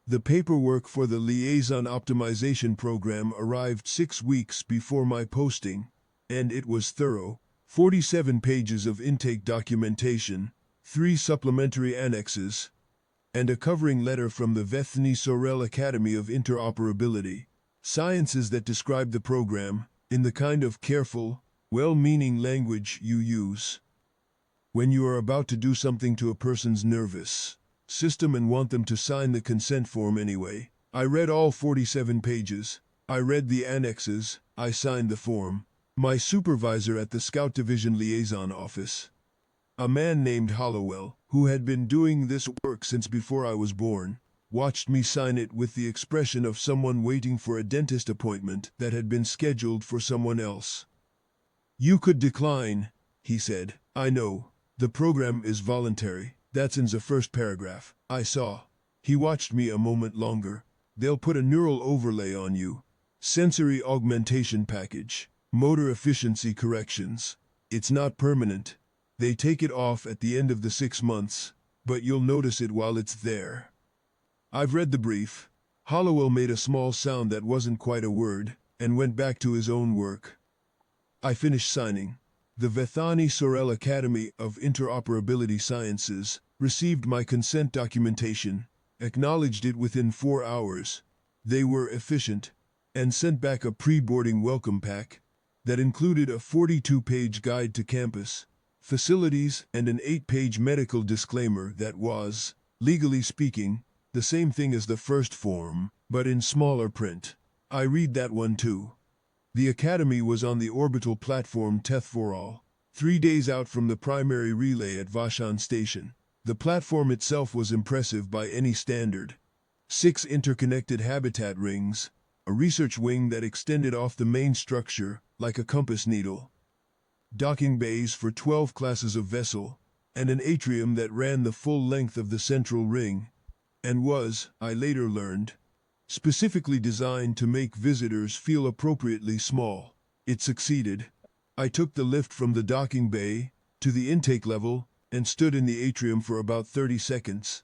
The paperwork for the liaison optimization program arrived 6 weeks before my posting, and it was thorough. 47 pages of intake documentation, 3 supplementary annexes, and a covering letter from the Bethany Sorel Academy of Interoperability. Sciences that describe the program in the kind of careful, well-meaning language you use when you are about to do something to a person's nervous system and want them to sign the consent form anyway. I read all 47 pages. I read the annexes. I signed the form. My supervisor at the Scout Division Liaison Office, a man named Hollowell, who had been doing this work since before I was born, watched me sign it with the expression of someone waiting for a dentist appointment that had been scheduled for someone else. "You could decline," he said. "I know. The program is voluntary. That's in the first paragraph." I saw. He watched me a moment longer. "They'll put a neural overlay on you. Sensory augmentation package. Motor efficiency corrections. It's not permanent. They take it off at the end of the 6 months, but you'll notice it while it's there." I've read the brief. Hollowell made a small sound that wasn't quite a word, and went back to his own work. I finished signing. The Bethany Sorel Academy of Interoperability Sciences received my consent documentation, acknowledged it within 4 hours. They were efficient, and sent back a pre-boarding welcome pack that included a 42-page guide to campus, facilities, and an 8-page medical disclaimer that was, legally speaking, the same thing as the first form, but in smaller print. I read that one too. The Academy was on the orbital platform Tethvoral, 3 days out from the primary relay at Vashon Station. The platform itself was impressive by any standard. 6 interconnected habitat rings, a research wing that extended off the main structure like a compass needle, docking bays for 12 classes of vessel, and an atrium that ran the full length of the central ring, and was, I later learned, specifically designed to make visitors feel appropriately small. It succeeded. I took the lift from the docking bay to the intake level and stood in the atrium for about 30 seconds,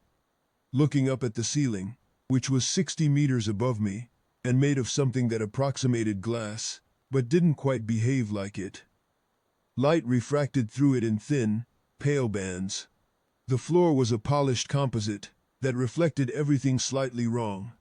looking up at the ceiling, which was 60 meters above me, and made of something that approximated glass, but didn't quite behave like it. Light refracted through it in thin, pale bands. The floor was a polished composite that reflected everything slightly wrong.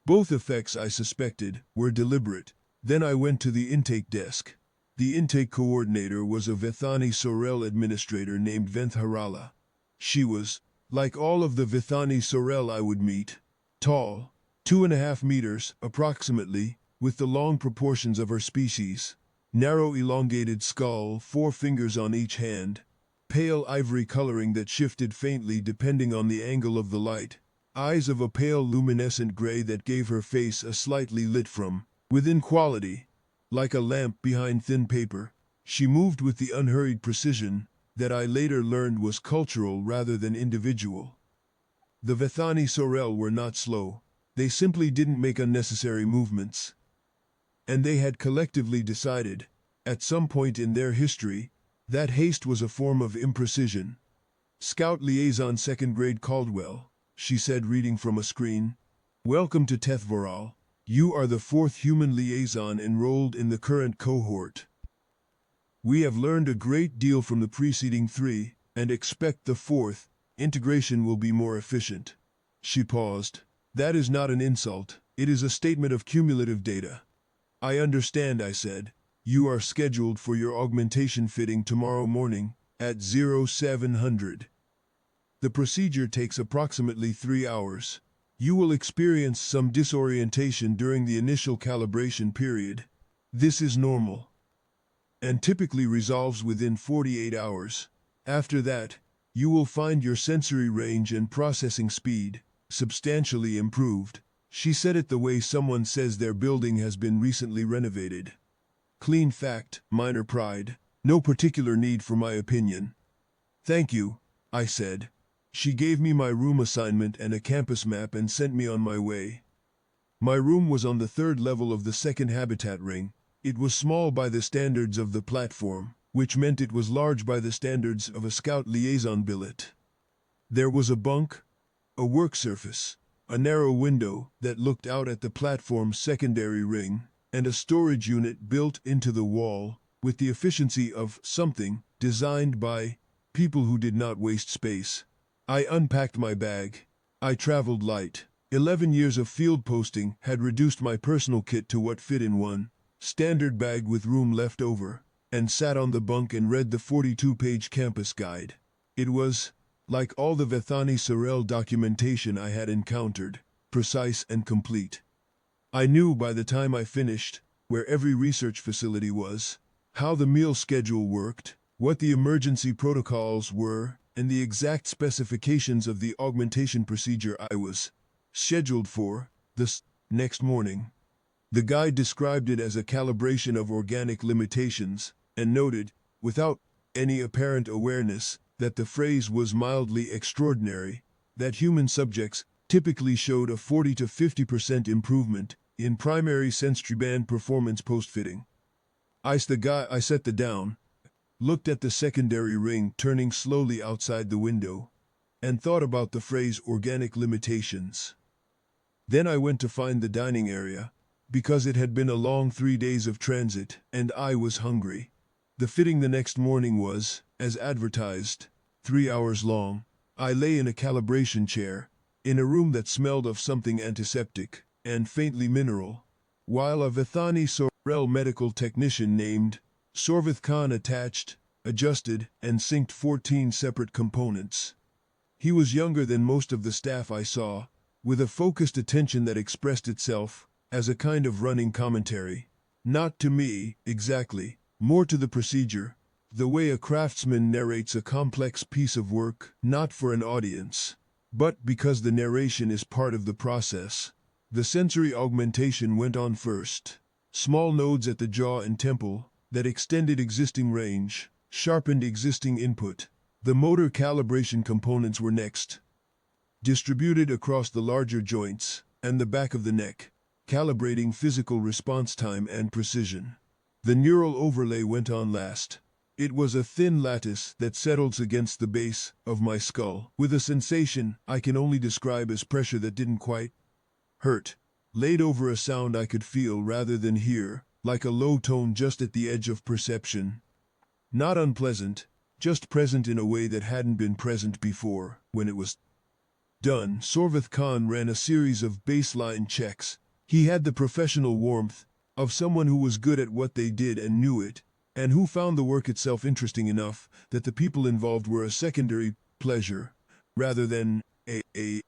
Both effects, I suspected, were deliberate. Then I went to the intake desk. The intake coordinator was a Bethany Sorel administrator named Venth Harala. She was, like all of the Bethany Sorel I would meet, tall, 2.5 meters, approximately, with the long proportions of her species. Narrow elongated skull, 4 fingers on each hand, pale ivory coloring that shifted faintly depending on the angle of the light, eyes of a pale luminescent gray that gave her face a slightly lit from within quality, like a lamp behind thin paper. She moved with the unhurried precision that I later learned was cultural rather than individual. The Bethany Sorel were not slow. They simply didn't make unnecessary movements. And they had collectively decided, at some point in their history, that haste was a form of imprecision. "Scout Liaison 2nd Grade Caldwell," she said, reading from a screen. "Welcome to Tethvoral. You are the 4th human liaison enrolled in the current cohort. We have learned a great deal from the preceding 3, and expect the 4th integration will be more efficient." She paused. "That is not an insult. It is a statement of cumulative data." "I understand," I said. "You are scheduled for your augmentation fitting tomorrow morning at 0700. The procedure takes approximately 3 hours. You will experience some disorientation during the initial calibration period. This is normal, and typically resolves within 48 hours. After that, you will find your sensory range and processing speed substantially improved." She said it the way someone says their building has been recently renovated. Clean fact, minor pride. No particular need for my opinion. "Thank you," I said. She gave me my room assignment and a campus map and sent me on my way. My room was on the 3rd level of the 2nd habitat ring. It was small by the standards of the platform, which meant it was large by the standards of a scout liaison billet. There was a bunk, a work surface, a narrow window that looked out at the platform's secondary ring, and a storage unit built into the wall with the efficiency of something designed by people who did not waste space. I unpacked my bag. I traveled light. 11 years of field posting had reduced my personal kit to what fit in one standard bag with room left over, and sat on the bunk and read the 42-page campus guide. It was, like all the Vethani Sorel documentation I had encountered, precise and complete. I knew by the time I finished where every research facility was, how the meal schedule worked, what the emergency protocols were, and the exact specifications of the augmentation procedure I was scheduled for the next morning. The guide described it as a calibration of organic limitations, and noted, without any apparent awareness, that the phrase was mildly extraordinary, that human subjects typically showed a 40 to 50% improvement in primary sensory band performance post-fitting. I set the down, looked at the secondary ring turning slowly outside the window, and thought about the phrase organic limitations. Then I went to find the dining area, because it had been a long 3 days of transit, and I was hungry. The fitting the next morning was, as advertised, 3 hours long. I lay in a calibration chair, in a room that smelled of something antiseptic and faintly mineral, while a Vethani Sorel medical technician named Sorvith Khan attached, adjusted, and synced 14 separate components. He was younger than most of the staff I saw, with a focused attention that expressed itself as a kind of running commentary. Not to me, exactly, more to the procedure, the way a craftsman narrates a complex piece of work, not for an audience, but because the narration is part of the process. The sensory augmentation went on first. Small nodes at the jaw and temple that extended existing range, sharpened existing input. The motor calibration components were next, distributed across the larger joints and the back of the neck, calibrating physical response time and precision. The neural overlay went on last. It was a thin lattice that settles against the base of my skull, with a sensation I can only describe as pressure that didn't quite hurt, laid over a sound I could feel rather than hear, like a low tone just at the edge of perception. Not unpleasant, just present in a way that hadn't been present before. When it was done, Sorvith Khan ran a series of baseline checks. He had the professional warmth of someone who was good at what they did and knew it, and who found the work itself interesting enough that the people involved were a secondary pleasure, rather than a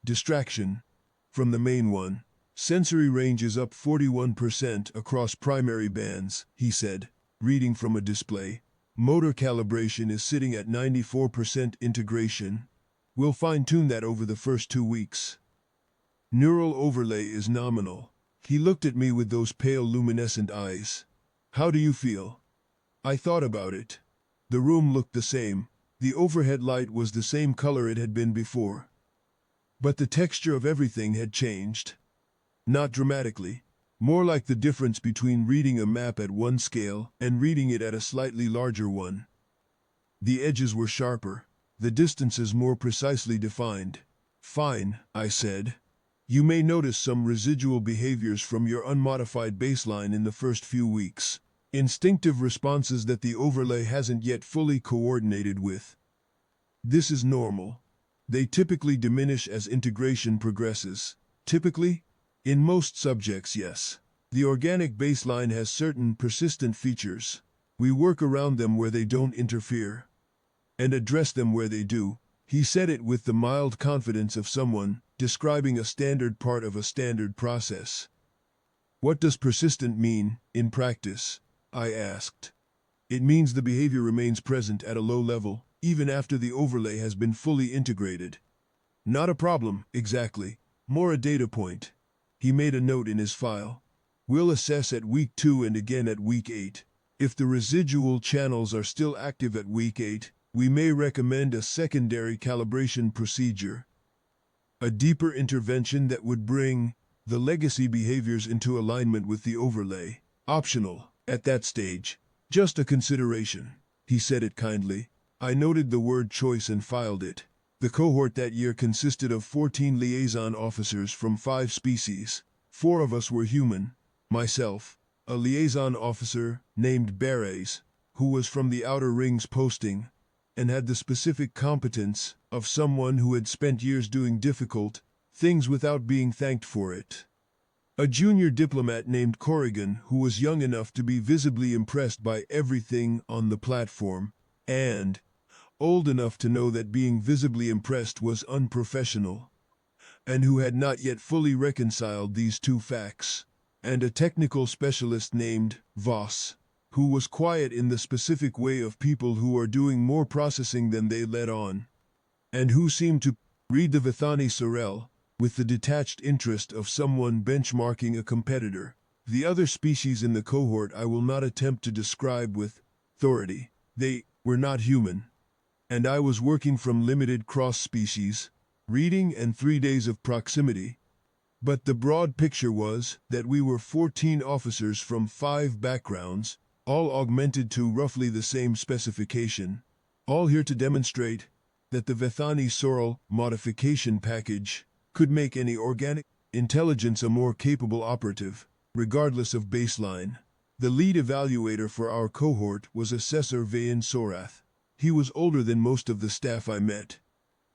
distraction from the main one. Sensory range is up 41% across primary bands, he said, reading from a display. Motor calibration is sitting at 94% integration. We'll fine-tune that over the first 2 weeks. Neural overlay is nominal. He looked at me with those pale luminescent eyes. How do you feel? I thought about it. The room looked the same. The overhead light was the same color it had been before. But the texture of everything had changed. Not dramatically. More like the difference between reading a map at one scale and reading it at a slightly larger one. The edges were sharper, the distances more precisely defined. Fine, I said. You may notice some residual behaviors from your unmodified baseline in the first few weeks. Instinctive responses that the overlay hasn't yet fully coordinated with. This is normal. They typically diminish as integration progresses. Typically? In most subjects, yes. The organic baseline has certain persistent features. We work around them where they don't interfere, and address them where they do. He said it with the mild confidence of someone describing a standard part of a standard process. What does persistent mean, in practice? I asked. It means the behavior remains present at a low level, even after the overlay has been fully integrated. Not a problem, exactly. More a data point. He made a note in his file. We'll assess at week 2 and again at week 8. If the residual channels are still active at week 8, we may recommend a secondary calibration procedure. A deeper intervention that would bring the legacy behaviors into alignment with the overlay. Optional, at that stage. Just a consideration. He said it kindly. I noted the word choice and filed it. The cohort that year consisted of 14 liaison officers from 5 species. 4 of us were human. Myself, a liaison officer named Beres, who was from the Outer Rings posting, and had the specific competence of someone who had spent years doing difficult things without being thanked for it. A junior diplomat named Corrigan, who was young enough to be visibly impressed by everything on the platform, and old enough to know that being visibly impressed was unprofessional, and who had not yet fully reconciled these two facts, and a technical specialist named Voss, who was quiet in the specific way of people who are doing more processing than they let on, and who seemed to read the Vithani Sorel with the detached interest of someone benchmarking a competitor. The other species in the cohort I will not attempt to describe with authority. They were not human, and I was working from limited cross-species reading and 3 days of proximity. But the broad picture was that we were 14 officers from 5 backgrounds, all augmented to roughly the same specification, all here to demonstrate that the Vithani Sorel modification package could make any organic intelligence a more capable operative, regardless of baseline. The lead evaluator for our cohort was Assessor Vayan Sorath. He was older than most of the staff I met.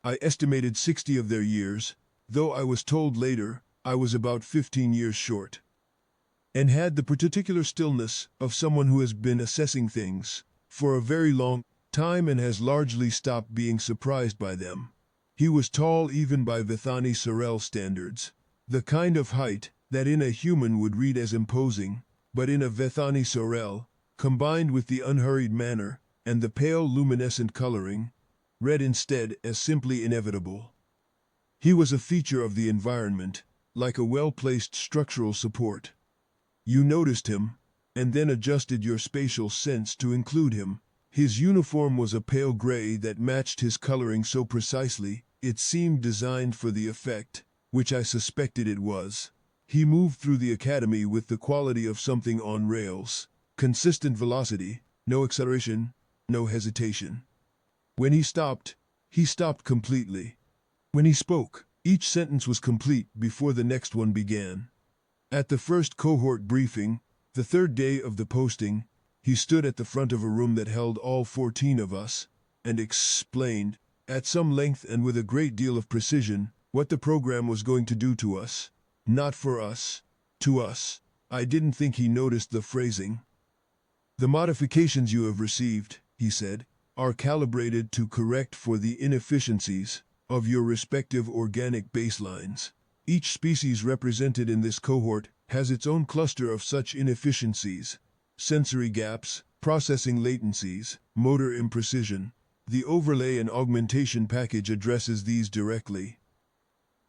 I estimated 60 of their years, though I was told later I was about 15 years short, and had the particular stillness of someone who has been assessing things for a very long time and has largely stopped being surprised by them. He was tall even by Vithani Sorel standards, the kind of height that in a human would read as imposing, but in a Vithani Sorel, combined with the unhurried manner and the pale luminescent coloring, read instead as simply inevitable. He was a feature of the environment, like a well-placed structural support. You noticed him, and then adjusted your spatial sense to include him. His uniform was a pale gray that matched his coloring so precisely, it seemed designed for the effect, which I suspected it was. He moved through the academy with the quality of something on rails. Consistent velocity, no acceleration, no hesitation. When he stopped completely. When he spoke, each sentence was complete before the next one began. At the first cohort briefing, the 3rd day of the posting, he stood at the front of a room that held all 14 of us, and explained, at some length and with a great deal of precision, what the program was going to do to us. Not for us, to us. I didn't think he noticed the phrasing. The modifications you have received, he said, are calibrated to correct for the inefficiencies of your respective organic baselines. Each species represented in this cohort has its own cluster of such inefficiencies: sensory gaps, processing latencies, motor imprecision. The overlay and augmentation package addresses these directly.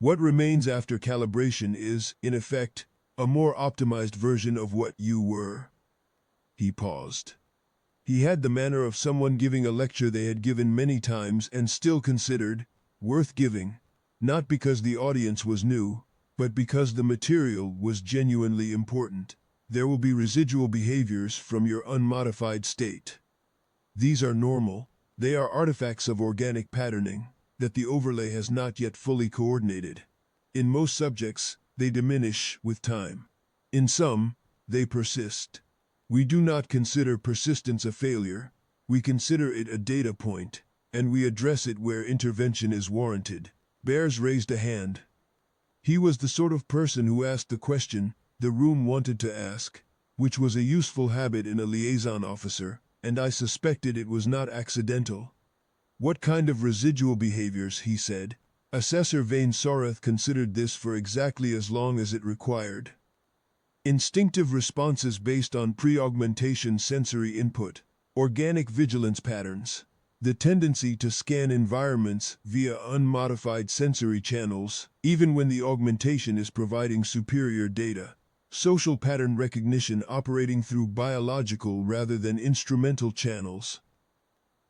What remains after calibration is, in effect, a more optimized version of what you were. He paused. He had the manner of someone giving a lecture they had given many times and still considered worth giving, not because the audience was new, but because the material was genuinely important. There will be residual behaviors from your unmodified state. These are normal. They are artifacts of organic patterning that the overlay has not yet fully coordinated. In most subjects, they diminish with time. In some, they persist. We do not consider persistence a failure. We consider it a data point, and we address it where intervention is warranted. Bears raised a hand. He was the sort of person who asked the question the room wanted to ask, which was a useful habit in a liaison officer, and I suspected it was not accidental. What kind of residual behaviors, he said. Assessor Vain Sorath considered this for exactly as long as it required. Instinctive responses based on pre-augmentation sensory input, organic vigilance patterns, the tendency to scan environments via unmodified sensory channels, even when the augmentation is providing superior data, social pattern recognition operating through biological rather than instrumental channels.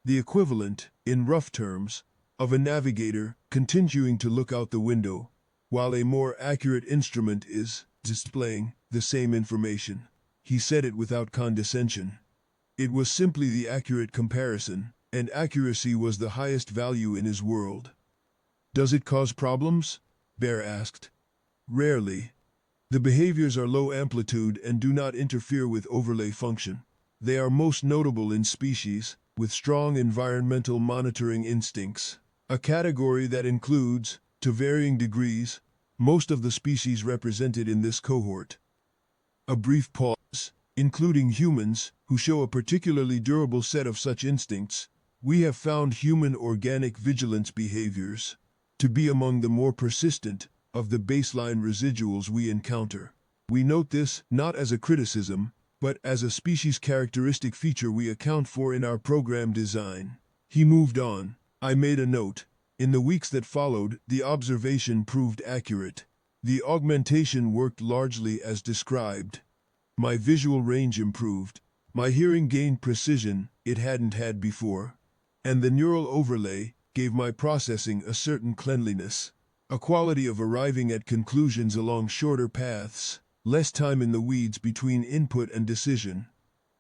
The equivalent, in rough terms, of a navigator continuing to look out the window, while a more accurate instrument is displaying the same information. He said it without condescension. It was simply the accurate comparison, and accuracy was the highest value in his world. Does it cause problems? Bear asked. Rarely. The behaviors are low amplitude and do not interfere with overlay function. They are most notable in species with strong environmental monitoring instincts, a category that includes, to varying degrees, most of the species represented in this cohort. A brief pause, including humans, who show a particularly durable set of such instincts. We have found human organic vigilance behaviors to be among the more persistent of the baseline residuals we encounter. We note this not as a criticism, but as a species characteristic feature we account for in our program design. He moved on. I made a note. In the weeks that followed, the observation proved accurate. The augmentation worked largely as described. My visual range improved. My hearing gained precision it hadn't had before. And the neural overlay gave my processing a certain cleanliness, a quality of arriving at conclusions along shorter paths, less time in the weeds between input and decision.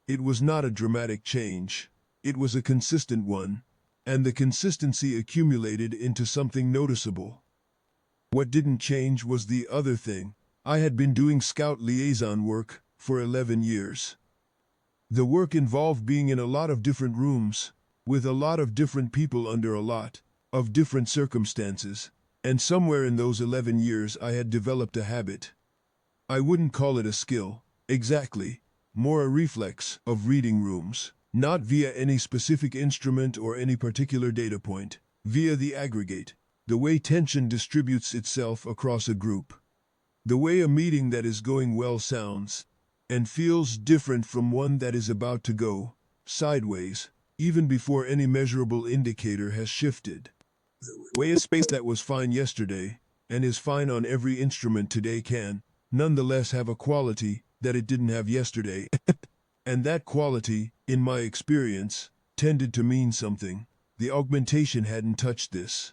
It was not a dramatic change. It was a consistent one, and the consistency accumulated into something noticeable. What didn't change was the other thing. I had been doing scout liaison work for 11 years. The work involved being in a lot of different rooms, with a lot of different people under a lot of different circumstances, and somewhere in those 11 years I had developed a habit. I wouldn't call it a skill, exactly, more a reflex of reading rooms, not via any specific instrument or any particular data point, via the aggregate, the way tension distributes itself across a group, the way a meeting that is going well sounds and feels different from one that is about to go sideways, even before any measurable indicator has shifted. The way a space that was fine yesterday, and is fine on every instrument today can, nonetheless have a quality that it didn't have yesterday. And that quality, in my experience, tended to mean something. The augmentation hadn't touched this.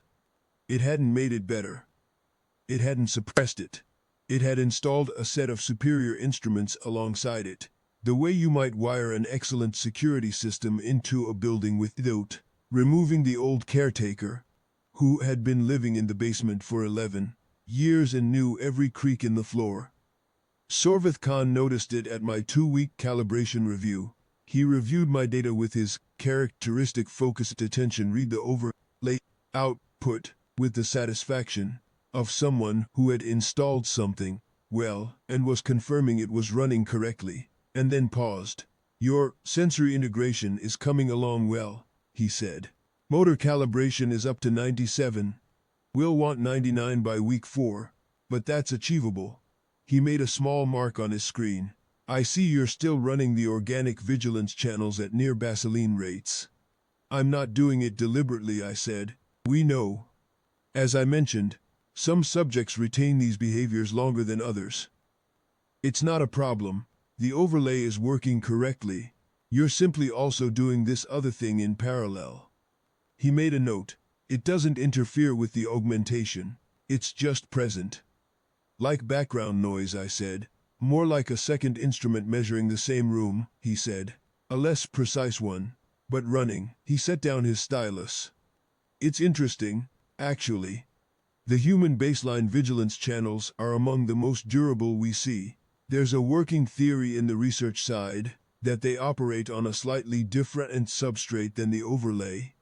It hadn't made it better. It hadn't suppressed it. It had installed a set of superior instruments alongside it. The way you might wire an excellent security system into a building without removing the old caretaker, who had been living in the basement for 11 years and knew every creak in the floor. Sorvath Khan noticed it at my 2-week calibration review. He reviewed my data with his characteristic focused attention, read the overlay output with the satisfaction of someone who had installed something well and was confirming it was running correctly, and then paused. Your sensory integration is coming along well, he said. Motor calibration is up to 97. We'll want 99 by week 4, but that's achievable. He made a small mark on his screen. I see you're still running the organic vigilance channels at near baseline rates. I'm not doing it deliberately, I said. We know. As I mentioned, some subjects retain these behaviors longer than others. It's not a problem. The overlay is working correctly. You're simply also doing this other thing in parallel. He made a note. It doesn't interfere with the augmentation. It's just present. Like background noise, I said. More like a second instrument measuring the same room, he said. A less precise one, but running. He set down his stylus. It's interesting, actually. The human baseline vigilance channels are among the most durable we see. There's a working theory in the research side that they operate on a slightly different substrate than the overlay.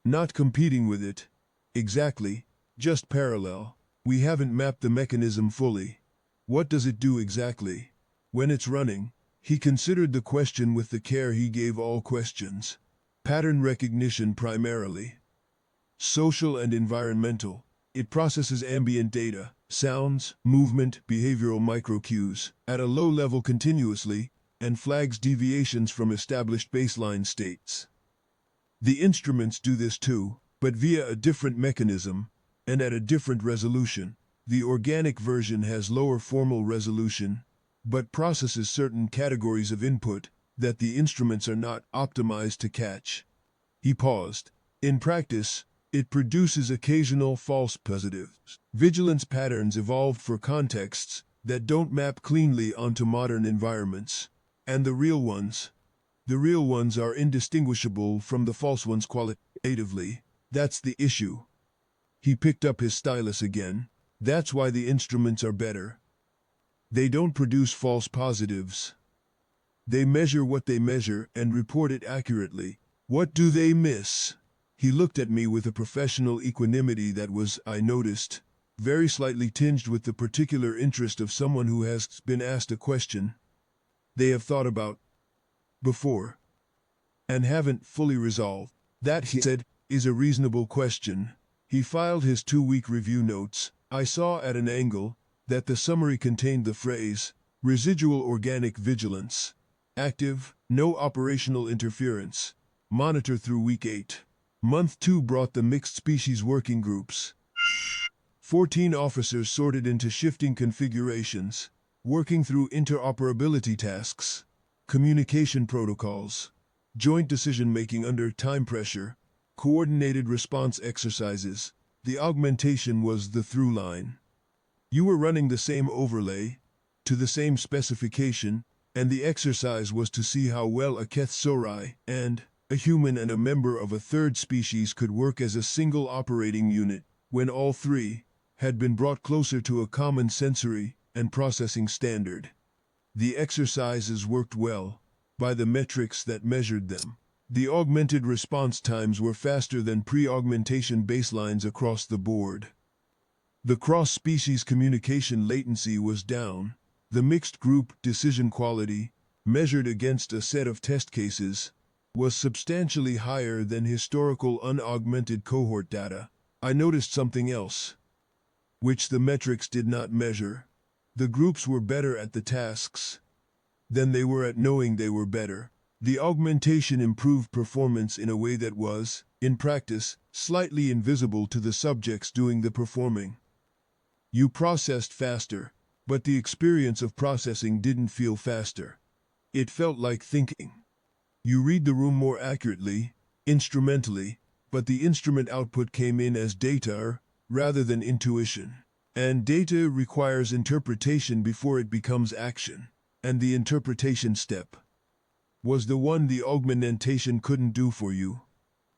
Not competing with it. Exactly, just parallel. We haven't mapped the mechanism fully. What does it do exactly? When it's running, he considered the question with the care he gave all questions. Pattern recognition primarily. Social and environmental. It processes ambient data, sounds, movement, behavioral microcues, at a low level continuously, and flags deviations from established baseline states. The instruments do this too, but via a different mechanism, and at a different resolution. The organic version has lower formal resolution, but processes certain categories of input that the instruments are not optimized to catch. He paused. In practice, it produces occasional false positives. Vigilance patterns evolved for contexts that don't map cleanly onto modern environments. And the real ones are indistinguishable from the false ones qualitatively. That's the issue. He picked up his stylus again. That's why the instruments are better. They don't produce false positives. They measure what they measure and report it accurately. What do they miss? He looked at me with a professional equanimity that was, I noticed, very slightly tinged with the particular interest of someone who has been asked a question they have thought about before and haven't fully resolved. That, he said, is a reasonable question. He filed his 2-week review notes. I saw at an angle that the summary contained the phrase, residual organic vigilance. Active, no operational interference. Monitor through week 8. Month 2 brought the mixed species working groups. 14 officers sorted into shifting configurations, working through interoperability tasks, communication protocols, joint decision-making under time pressure, coordinated response exercises. The augmentation was the through line. You were running the same overlay, to the same specification, and the exercise was to see how well a Keth Sorai and a human and a member of a third species could work as a single operating unit when all three had been brought closer to a common sensory and processing standard. The exercises worked well by the metrics that measured them. The augmented response times were faster than pre-augmentation baselines across the board. The cross-species communication latency was down. The mixed group decision quality, measured against a set of test cases, was substantially higher than historical unaugmented cohort data. I noticed something else, which the metrics did not measure. The groups were better at the tasks than they were at knowing they were better. The augmentation improved performance in a way that was, in practice, slightly invisible to the subjects doing the performing. You processed faster, but the experience of processing didn't feel faster. It felt like thinking. You read the room more accurately, instrumentally, but the instrument output came in as data rather than intuition. And data requires interpretation before it becomes action. And the interpretation step was the one the augmentation couldn't do for you.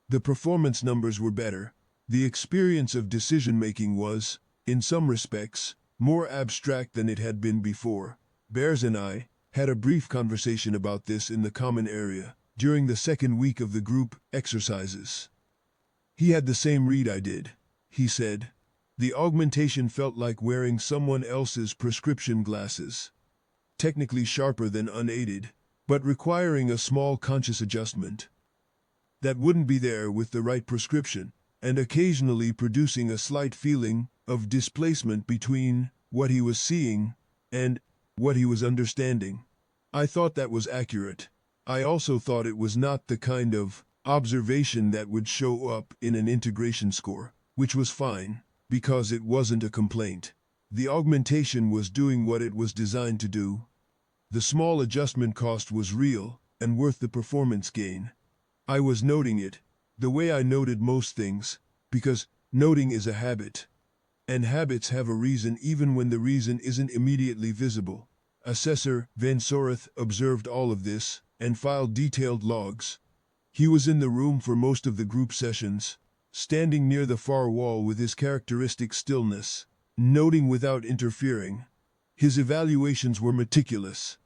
The performance numbers were better. The experience of decision-making was, in some respects, more abstract than it had been before. Bears and I had a brief conversation about this in the common area during the second week of the group exercises. He had the same read I did, he said. The augmentation felt like wearing someone else's prescription glasses. Technically sharper than unaided, but requiring a small conscious adjustment that wouldn't be there with the right prescription, and occasionally producing a slight feeling of displacement between what he was seeing and what he was understanding. I thought that was accurate. I also thought it was not the kind of observation that would show up in an integration score, which was fine, because it wasn't a complaint. The augmentation was doing what it was designed to do. The small adjustment cost was real and worth the performance gain. I was noting it, the way I noted most things, because noting is a habit. And habits have a reason even when the reason isn't immediately visible. Assessor Van Sorath observed all of this and filed detailed logs. He was in the room for most of the group sessions, standing near the far wall with his characteristic stillness, noting without interfering. His evaluations were meticulous.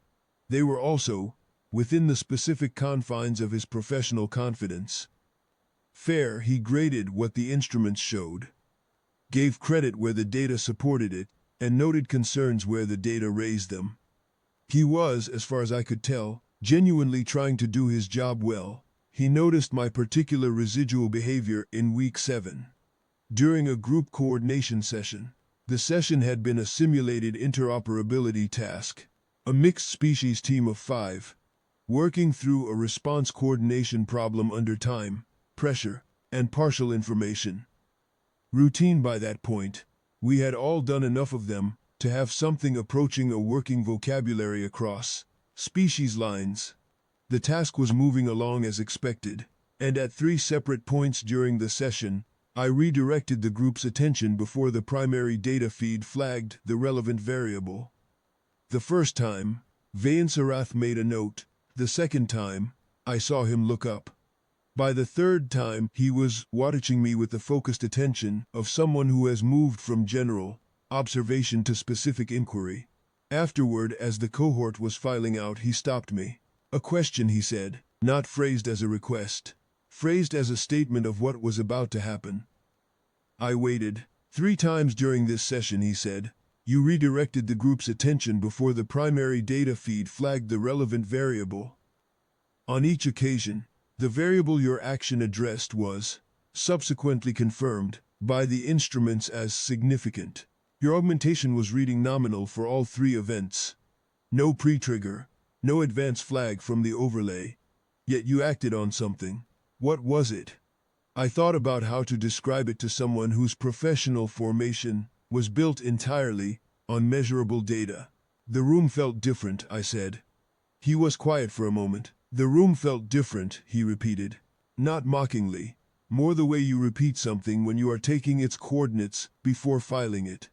They were also within the specific confines of his professional confidence. Fair, he graded what the instruments showed, gave credit where the data supported it, and noted concerns where the data raised them. He was, as far as I could tell, genuinely trying to do his job well. He noticed my particular residual behavior in week 7. During a group coordination session, the session had been a simulated interoperability task. A mixed species team of 5, working through a response coordination problem under time, pressure, and partial information. Routine by that point. We had all done enough of them to have something approaching a working vocabulary across species lines. The task was moving along as expected, and at 3 separate points during the session, I redirected the group's attention before the primary data feed flagged the relevant variable. The first time, Van Sorath made a note. The second time, I saw him look up. By the third time, he was watching me with the focused attention of someone who has moved from general observation to specific inquiry. Afterward, as the cohort was filing out, he stopped me. A question, he said, not phrased as a request, phrased as a statement of what was about to happen. I waited. 3 times during this session, he said. You redirected the group's attention before the primary data feed flagged the relevant variable. On each occasion, the variable your action addressed was subsequently confirmed by the instruments as significant. Your augmentation was reading nominal for all 3 events. No pre-trigger, no advance flag from the overlay. Yet you acted on something. What was it? I thought about how to describe it to someone whose professional formation was built entirely on measurable data. The room felt different, I said. He was quiet for a moment. The room felt different, he repeated. Not mockingly, more the way you repeat something when you are taking its coordinates before filing it.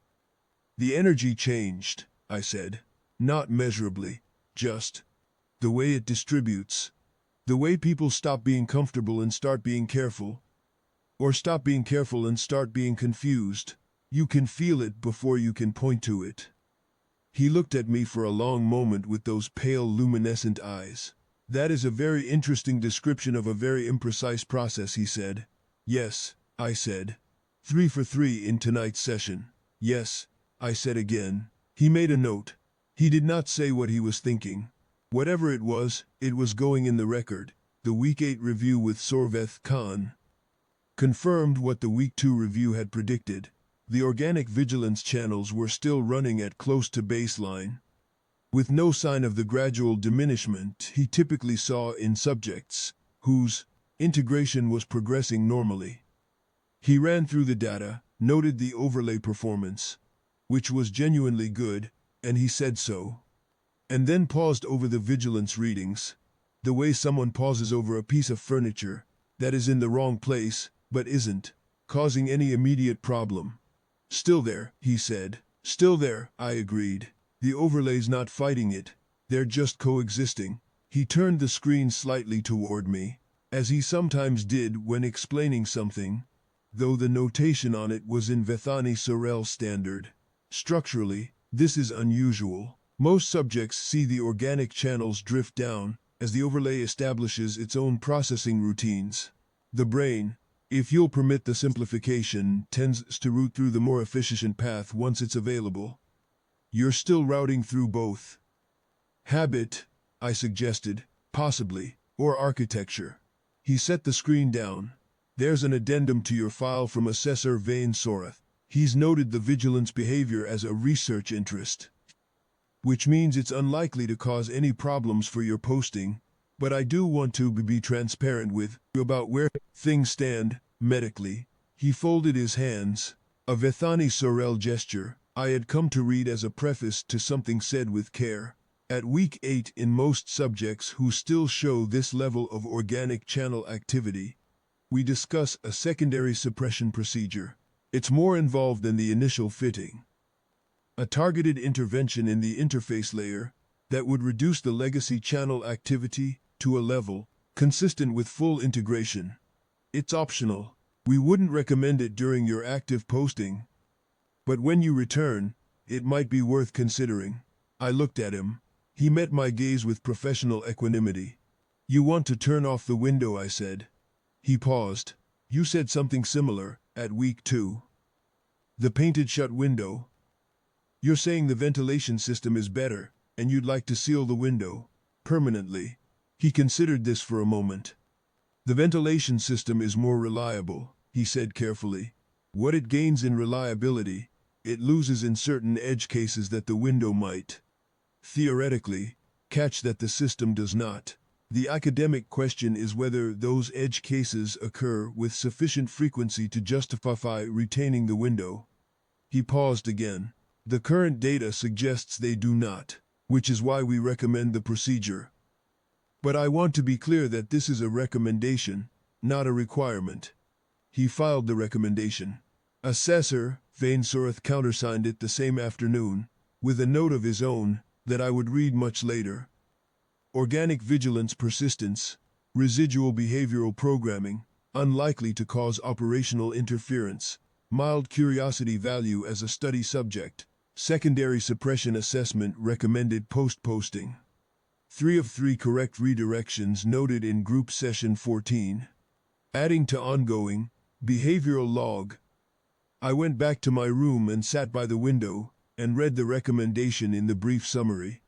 The energy changed, I said. Not measurably, just the way it distributes. The way people stop being comfortable and start being careful. Or stop being careful and start being confused. You can feel it before you can point to it. He looked at me for a long moment with those pale luminescent eyes. That is a very interesting description of a very imprecise process, he said. Yes, I said. 3 for 3 in tonight's session. Yes, I said again. He made a note. He did not say what he was thinking. Whatever it was going in the record. The Week 8 review with Sorveth Khan confirmed what the Week 2 review had predicted. The organic vigilance channels were still running at close to baseline, with no sign of the gradual diminishment he typically saw in subjects whose integration was progressing normally. He ran through the data, noted the overlay performance, which was genuinely good, and he said so. And then paused over the vigilance readings, the way someone pauses over a piece of furniture that is in the wrong place, but isn't causing any immediate problem. Still there, he said. Still there, I agreed. The overlay's not fighting it. They're just coexisting. He turned the screen slightly toward me, as he sometimes did when explaining something, though the notation on it was in Vethani Sorel standard. Structurally, this is unusual. Most subjects see the organic channels drift down as the overlay establishes its own processing routines. The brain, if you'll permit the simplification, tends to route through the more efficient path once it's available. You're still routing through both. Habit, I suggested, possibly, or architecture. He set the screen down. There's an addendum to your file from Assessor Vane Sorath. He's noted the vigilance behavior as a research interest, which means it's unlikely to cause any problems for your posting, but I do want to be transparent with you about where things stand medically. He folded his hands, a Vethani Sorel gesture I had come to read as a preface to something said with care. At week 8, in most subjects who still show this level of organic channel activity, we discuss a secondary suppression procedure. It's more involved than the initial fitting. A targeted intervention in the interface layer that would reduce the legacy channel activity to a level consistent with full integration. It's optional. We wouldn't recommend it during your active posting, but when you return, it might be worth considering. I looked at him. He met my gaze with professional equanimity. You want to turn off the window, I said. He paused. You said something similar at week 2. The painted shut window. You're saying the ventilation system is better, and you'd like to seal the window permanently. He considered this for a moment. The ventilation system is more reliable, he said carefully. What it gains in reliability, it loses in certain edge cases that the window might, theoretically, catch that the system does not. The academic question is whether those edge cases occur with sufficient frequency to justify retaining the window. He paused again. The current data suggests they do not, which is why we recommend the procedure. But I want to be clear that this is a recommendation, not a requirement. He filed the recommendation. Assessor Vane Sorath countersigned it the same afternoon, with a note of his own that I would read much later. Organic vigilance persistence. residual behavioral programming, unlikely to cause operational interference, mild curiosity value as a study subject, secondary suppression assessment recommended post-posting. 3 of 3 correct redirections noted in group session 14. Adding to ongoing, behavioral log. I went back to my room and sat by the window and read the recommendation in the brief summary.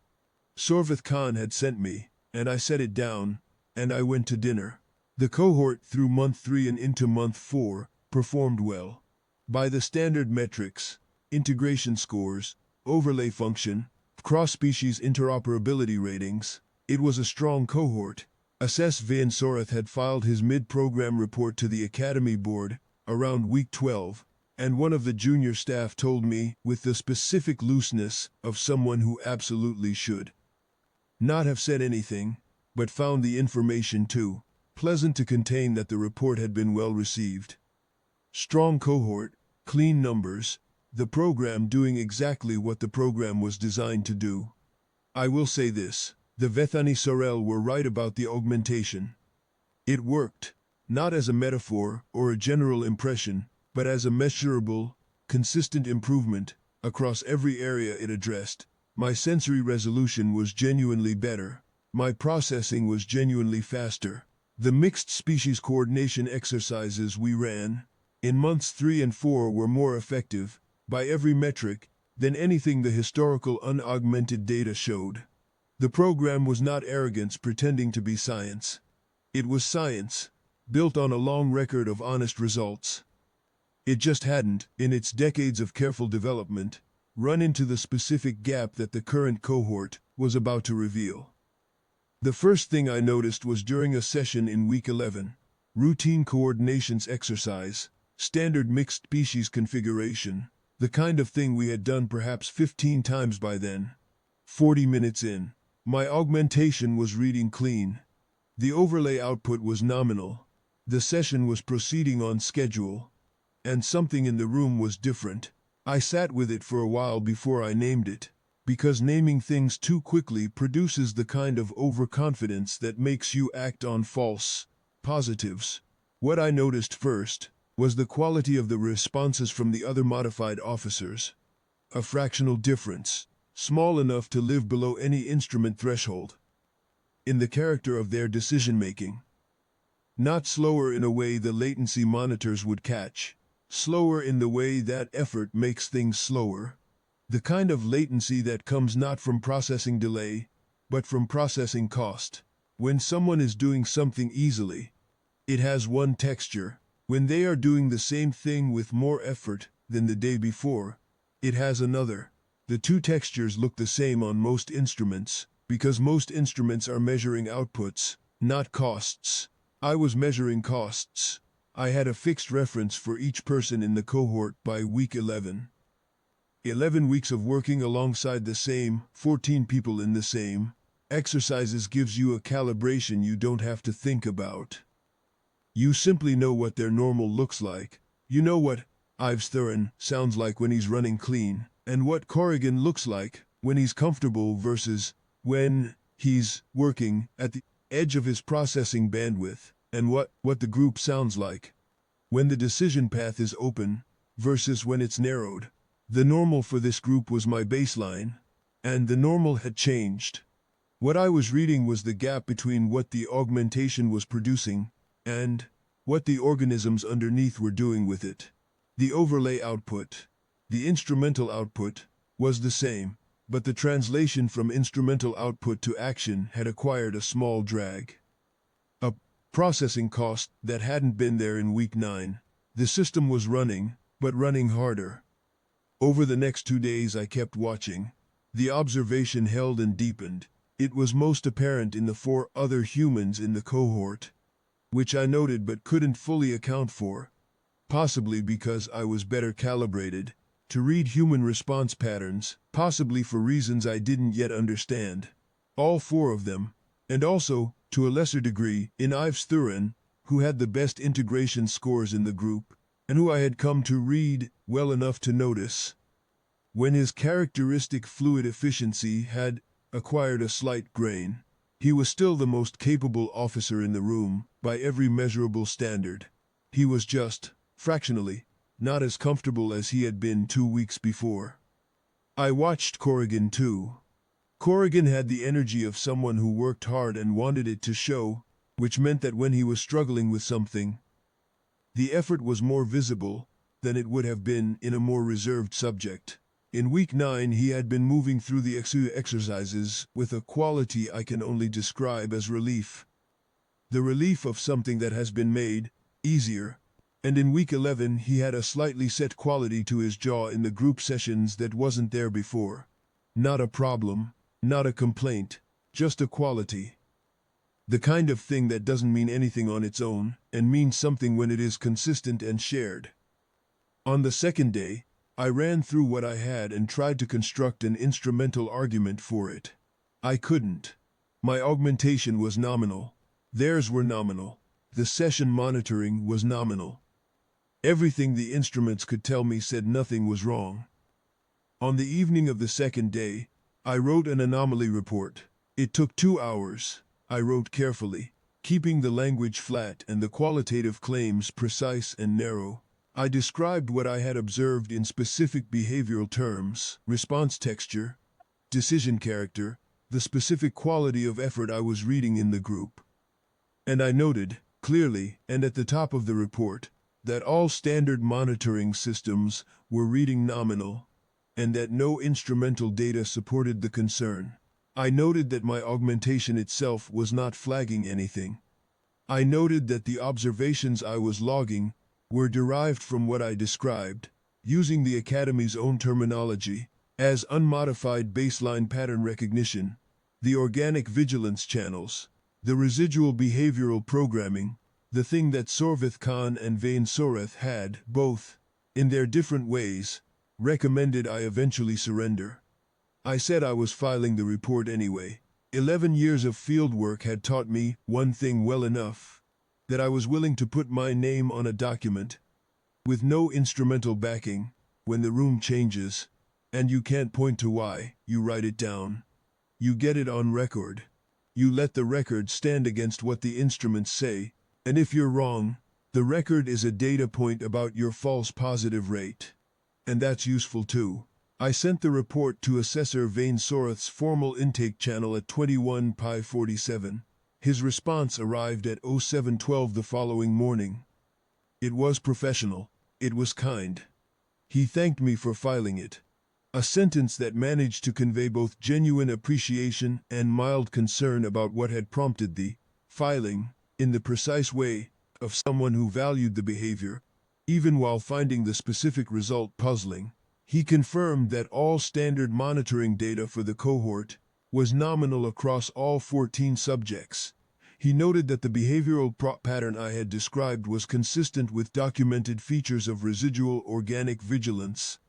Sorvath Khan had sent me, and I set it down, and I went to dinner. The cohort through month 3 and into month 4 performed well. By the standard metrics, integration scores, overlay function, cross-species interoperability ratings, it was a strong cohort. Assess Vain Sorath had filed his mid-program report to the Academy Board around week 12, and one of the junior staff told me, with the specific looseness of someone who absolutely should not have said anything, but found the information too pleasant to contain, that the report had been well received. Strong cohort, clean numbers, the program doing exactly what the program was designed to do. I will say this, the Vethani Sorel were right about the augmentation. It worked, not as a metaphor or a general impression, but as a measurable, consistent improvement across every area it addressed. My sensory resolution was genuinely better. My processing was genuinely faster. The mixed species coordination exercises we ran in months 3 and 4 were more effective, by every metric, than anything the historical unaugmented data showed. The program was not arrogance pretending to be science. It was science, built on a long record of honest results. It just hadn't, in its decades of careful development, run into the specific gap that the current cohort was about to reveal. The first thing I noticed was during a session in week 11, routine coordinations exercise, standard mixed species configuration, the kind of thing we had done perhaps 15 times by then. 40 minutes in, my augmentation was reading clean. The overlay output was nominal. The session was proceeding on schedule. And something in the room was different. I sat with it for a while before I named it, because naming things too quickly produces the kind of overconfidence that makes you act on false positives. What I noticed first was the quality of the responses from the other modified officers. A fractional difference, small enough to live below any instrument threshold, in the character of their decision-making. Not slower in a way the latency monitors would catch, slower in the way that effort makes things slower. The kind of latency that comes not from processing delay, but from processing cost. When someone is doing something easily, it has one texture. When they are doing the same thing with more effort than the day before, it has another. The two textures look the same on most instruments, because most instruments are measuring outputs, not costs. I was measuring costs. I had a fixed reference for each person in the cohort by week 11. 11 weeks of working alongside the same 14 people in the same exercises gives you a calibration you don't have to think about. You simply know what their normal looks like. You know what Ives Thurin sounds like when he's running clean, and what Corrigan looks like when he's comfortable versus when he's working at the edge of his processing bandwidth, and what the group sounds like when the decision path is open versus when it's narrowed. The normal for this group was my baseline, and the normal had changed. What I was reading was the gap between what the augmentation was producing and what the organisms underneath were doing with it. The overlay output, the instrumental output, was the same, but the translation from instrumental output to action had acquired a small drag. A processing cost that hadn't been there in week 9. The system was running, but running harder. Over the next 2 days I kept watching. The observation held and deepened. It was most apparent in the 4 other humans in the cohort, which I noted but couldn't fully account for, possibly because I was better calibrated to read human response patterns, possibly for reasons I didn't yet understand. All 4 of them, and also, to a lesser degree, in Ives Thurin, who had the best integration scores in the group, and who I had come to read well enough to notice when his characteristic fluid efficiency had acquired a slight grain. He was still the most capable officer in the room, by every measurable standard. He was just, fractionally, not as comfortable as he had been 2 weeks before. I watched Corrigan too. Corrigan had the energy of someone who worked hard and wanted it to show, which meant that when he was struggling with something, the effort was more visible than it would have been in a more reserved subject. In week 9 he had been moving through the exercises with a quality I can only describe as relief. The relief of something that has been made easier. And in week 11 he had a slightly set quality to his jaw in the group sessions that wasn't there before. Not a problem, not a complaint, just a quality. The kind of thing that doesn't mean anything on its own, and means something when it is consistent and shared. On the second day, I ran through what I had and tried to construct an instrumental argument for it. I couldn't. My augmentation was nominal. Theirs were nominal. The session monitoring was nominal. Everything the instruments could tell me said nothing was wrong. On the evening of the second day, I wrote an anomaly report. It took 2 hours. I wrote carefully, keeping the language flat and the qualitative claims precise and narrow. I described what I had observed in specific behavioral terms, response texture, decision character, the specific quality of effort I was reading in the group. And I noted, clearly and at the top of the report, that all standard monitoring systems were reading nominal, and that no instrumental data supported the concern. I noted that my augmentation itself was not flagging anything. I noted that the observations I was logging were derived from what I described, using the Academy's own terminology, as unmodified baseline pattern recognition, the organic vigilance channels, the residual behavioral programming, the thing that Sorvith Khan and Vain Soreth had, both, in their different ways, recommended I eventually surrender. I said I was filing the report anyway. 11 years of fieldwork had taught me one thing well enough, that I was willing to put my name on a document, with no instrumental backing, when the room changes, and you can't point to why, you write it down. You get it on record. You let the record stand against what the instruments say, and if you're wrong, the record is a data point about your false positive rate. And that's useful too. I sent the report to Assessor Vain Soreth's formal intake channel at 21 Pi 47. His response arrived at 0712 the following morning. It was professional. It was kind. He thanked me for filing it. A sentence that managed to convey both genuine appreciation and mild concern about what had prompted the filing, in the precise way of someone who valued the behavior, even while finding the specific result puzzling. He confirmed that all standard monitoring data for the cohort was nominal across all 14 subjects. He noted that the behavioral pattern I had described was consistent with documented features of residual organic vigilance,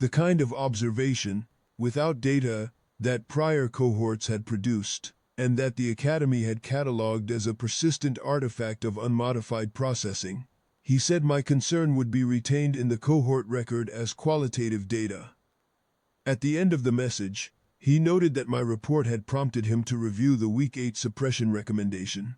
the kind of observation, without data, that prior cohorts had produced, and that the Academy had catalogued as a persistent artifact of unmodified processing. He said my concern would be retained in the cohort record as qualitative data. At the end of the message, he noted that my report had prompted him to review the Week 8 suppression recommendation,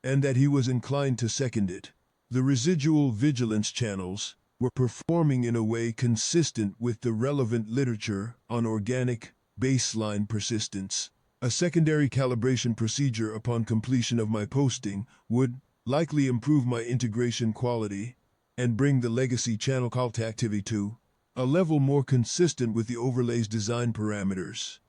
and that he was inclined to second it. The residual vigilance channels were performing in a way consistent with the relevant literature on organic baseline persistence. A secondary calibration procedure upon completion of my posting would likely improve my integration quality and bring the legacy channel cult activity to a level more consistent with the overlay's design parameters.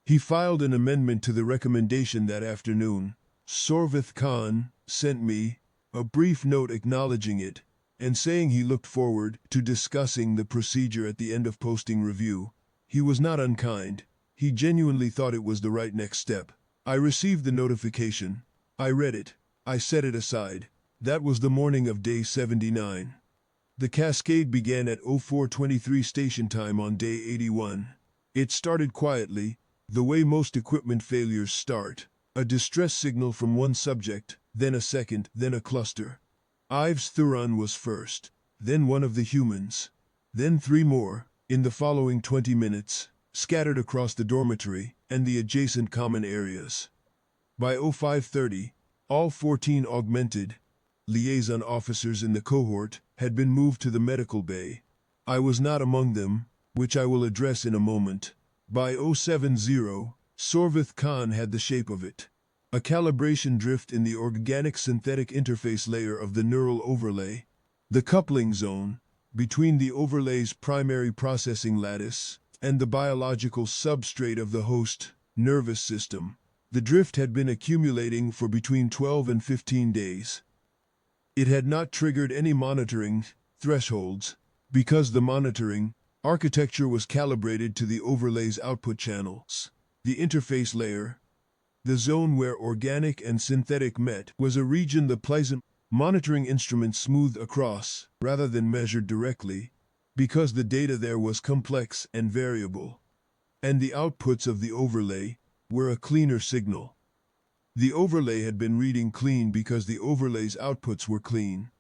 He filed an amendment to the recommendation that afternoon. Sorvith Khan sent me a brief note acknowledging it and saying he looked forward to discussing the procedure at the end of posting review. He was not unkind. He genuinely thought it was the right next step. I received the notification. I read it. I set it aside. That was the morning of day 79. The cascade began at 04:23 station time on day 81. It started quietly, the way most equipment failures start. A distress signal from one subject, then a second, then a cluster. Ives Thuran was first, then one of the humans, then 3 more, in the following 20 minutes. scattered across the dormitory and the adjacent common areas. By 0530, all 14 augmented liaison officers in the cohort had been moved to the medical bay. I was not among them, which I will address in a moment. By 070, Sorvith Khan had the shape of it. A calibration drift in the organic-synthetic interface layer of the neural overlay, the coupling zone, between the overlay's primary processing lattice and the biological substrate of the host nervous system. The drift had been accumulating for between 12 and 15 days. It had not triggered any monitoring thresholds because the monitoring architecture was calibrated to the overlay's output channels. The interface layer, the zone where organic and synthetic met, was a region the pleasant monitoring instrument smoothed across rather than measured directly, because the data there was complex and variable, and the outputs of the overlay were a cleaner signal. The overlay had been reading clean because the overlay's outputs were clean.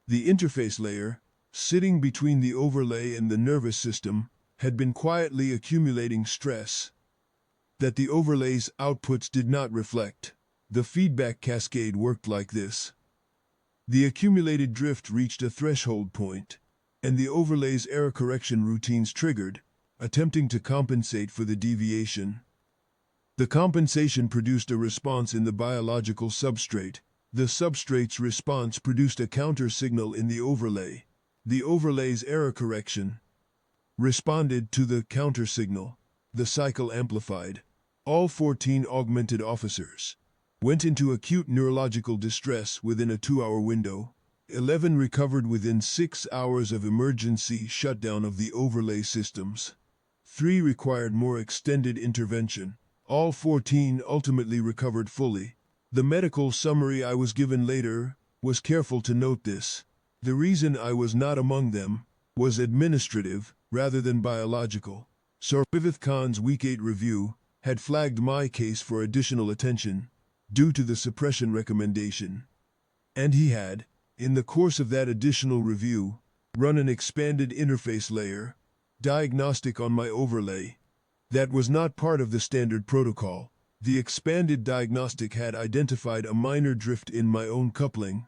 The interface layer, sitting between the overlay and the nervous system, had been quietly accumulating stress that the overlay's outputs did not reflect. The feedback cascade worked like this. The accumulated drift reached a threshold point, and the overlay's error correction routines triggered, attempting to compensate for the deviation. The compensation produced a response in the biological substrate. The substrate's response produced a counter signal in the overlay. The overlay's error correction responded to the counter signal. The cycle amplified. All 14 augmented officers went into acute neurological distress within a 2-hour window. 11 recovered within 6 hours of emergency shutdown of the overlay systems. 3 required more extended intervention. All 14 ultimately recovered fully. The medical summary I was given later was careful to note this. The reason I was not among them was administrative rather than biological. Sorvith Khan's Week 8 review had flagged my case for additional attention due to the suppression recommendation. And he had, in the course of that additional review, run an expanded interface layer diagnostic on my overlay. That was not part of the standard protocol. The expanded diagnostic had identified a minor drift in my own coupling,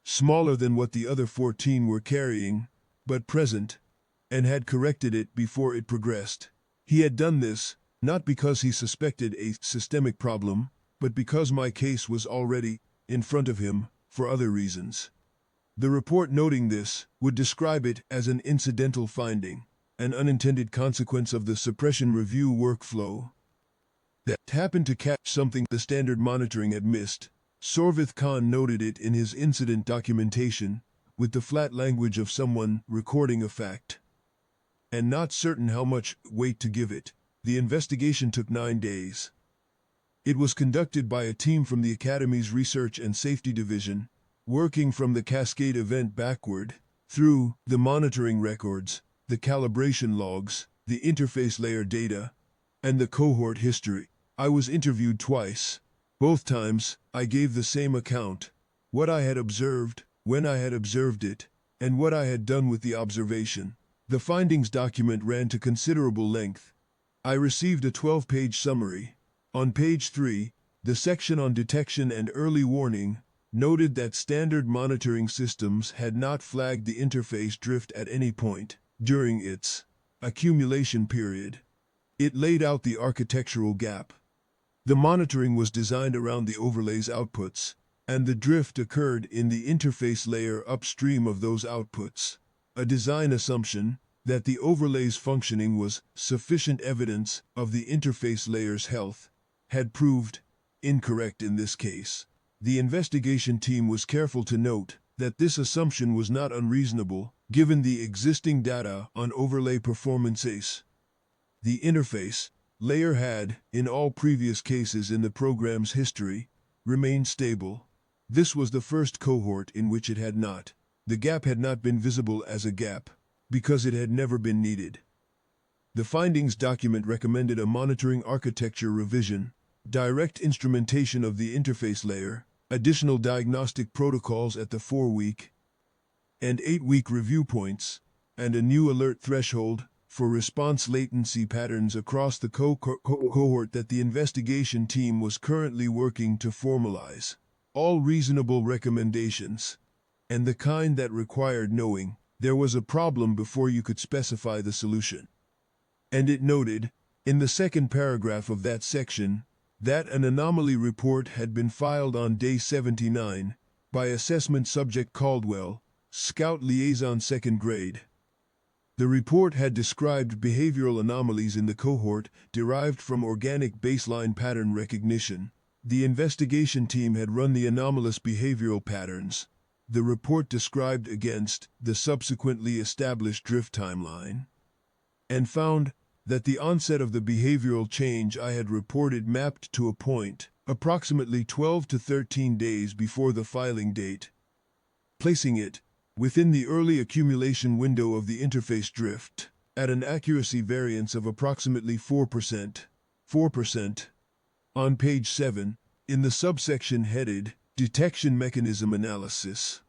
smaller than what the other 14 were carrying, but present, and had corrected it before it progressed. He had done this not because he suspected a systemic problem, but because my case was already in front of him for other reasons. The report noting this would describe it as an incidental finding, an unintended consequence of the suppression review workflow that happened to catch something the standard monitoring had missed. Sorvith Khan noted it in his incident documentation with the flat language of someone recording a fact and not certain how much weight to give it. The investigation took 9 days. It was conducted by a team from the Academy's Research and Safety Division, working from the Cascade event backward, through the monitoring records, the calibration logs, the interface layer data, and the cohort history. I was interviewed twice. Both times, I gave the same account: what I had observed, when I had observed it, and what I had done with the observation. The findings document ran to considerable length. I received a 12-page summary. On page 3, the section on detection and early warning noted that standard monitoring systems had not flagged the interface drift at any point during its accumulation period. It laid out the architectural gap. The monitoring was designed around the overlay's outputs, and the drift occurred in the interface layer upstream of those outputs. A design assumption that the overlay's functioning was sufficient evidence of the interface layer's health had proved incorrect in this case. The investigation team was careful to note that this assumption was not unreasonable given the existing data on overlay performances. The interface layer had, in all previous cases in the program's history, remained stable. This was the first cohort in which it had not. The gap had not been visible as a gap because it had never been needed. The findings document recommended a monitoring architecture revision, direct instrumentation of the interface layer, additional diagnostic protocols at the 4-week and 8-week review points, and a new alert threshold for response latency patterns across the cohort that the investigation team was currently working to formalize. All reasonable recommendations, and the kind that required knowing there was a problem before you could specify the solution. And it noted, in the second paragraph of that section, that an anomaly report had been filed on day 79 by assessment subject Caldwell, Scout Liaison 2nd Grade. The report had described behavioral anomalies in the cohort derived from organic baseline pattern recognition. The investigation team had run the anomalous behavioral patterns. The report described against the subsequently established drift timeline, and found that the onset of the behavioral change I had reported mapped to a point approximately 12 to 13 days before the filing date, placing it within the early accumulation window of the interface drift at an accuracy variance of approximately 4%. On page 7, in the subsection headed Detection Mechanism Analysis,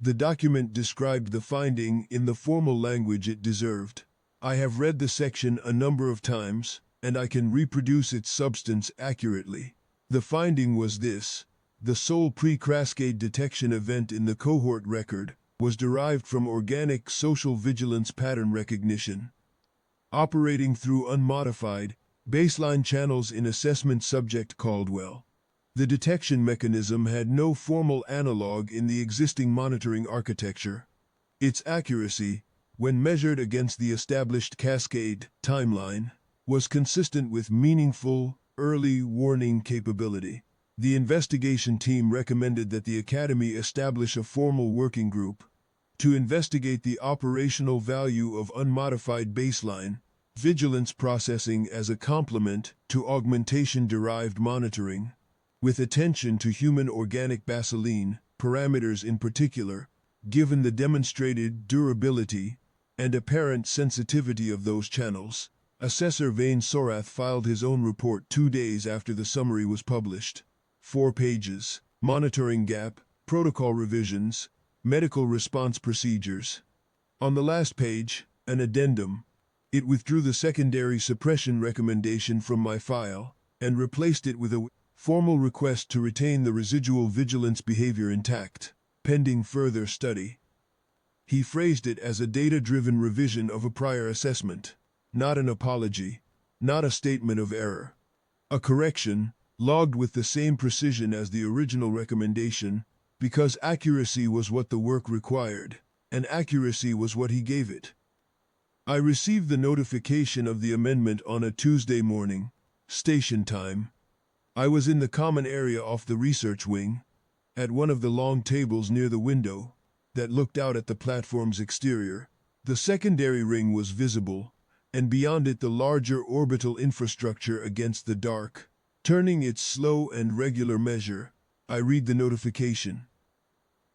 the document described the finding in the formal language it deserved. I have read the section a number of times, and I can reproduce its substance accurately. The finding was this: the sole pre-cascade detection event in the cohort record was derived from organic social vigilance pattern recognition, operating through unmodified, baseline channels in assessment subject Caldwell. The detection mechanism had no formal analog in the existing monitoring architecture. Its accuracy, when measured against the established cascade timeline, was consistent with meaningful, early warning capability. The investigation team recommended that the Academy establish a formal working group to investigate the operational value of unmodified baseline vigilance processing as a complement to augmentation-derived monitoring, with attention to human organic baseline parameters in particular, given the demonstrated durability and apparent sensitivity of those channels. Assessor Vane Sorath filed his own report 2 days after the summary was published. 4 pages, monitoring gap, protocol revisions, medical response procedures. On the last page, an addendum. It withdrew the secondary suppression recommendation from my file and replaced it with a formal request to retain the residual vigilance behavior intact, pending further study. He phrased it as a data-driven revision of a prior assessment, not an apology, not a statement of error. A correction, logged with the same precision as the original recommendation, because accuracy was what the work required, and accuracy was what he gave it. I received the notification of the amendment on a Tuesday morning, station time. I was in the common area off the research wing, at one of the long tables near the window that looked out at the platform's exterior. The secondary ring was visible, and beyond it the larger orbital infrastructure against the dark. Turning its slow and regular measure, I read the notification.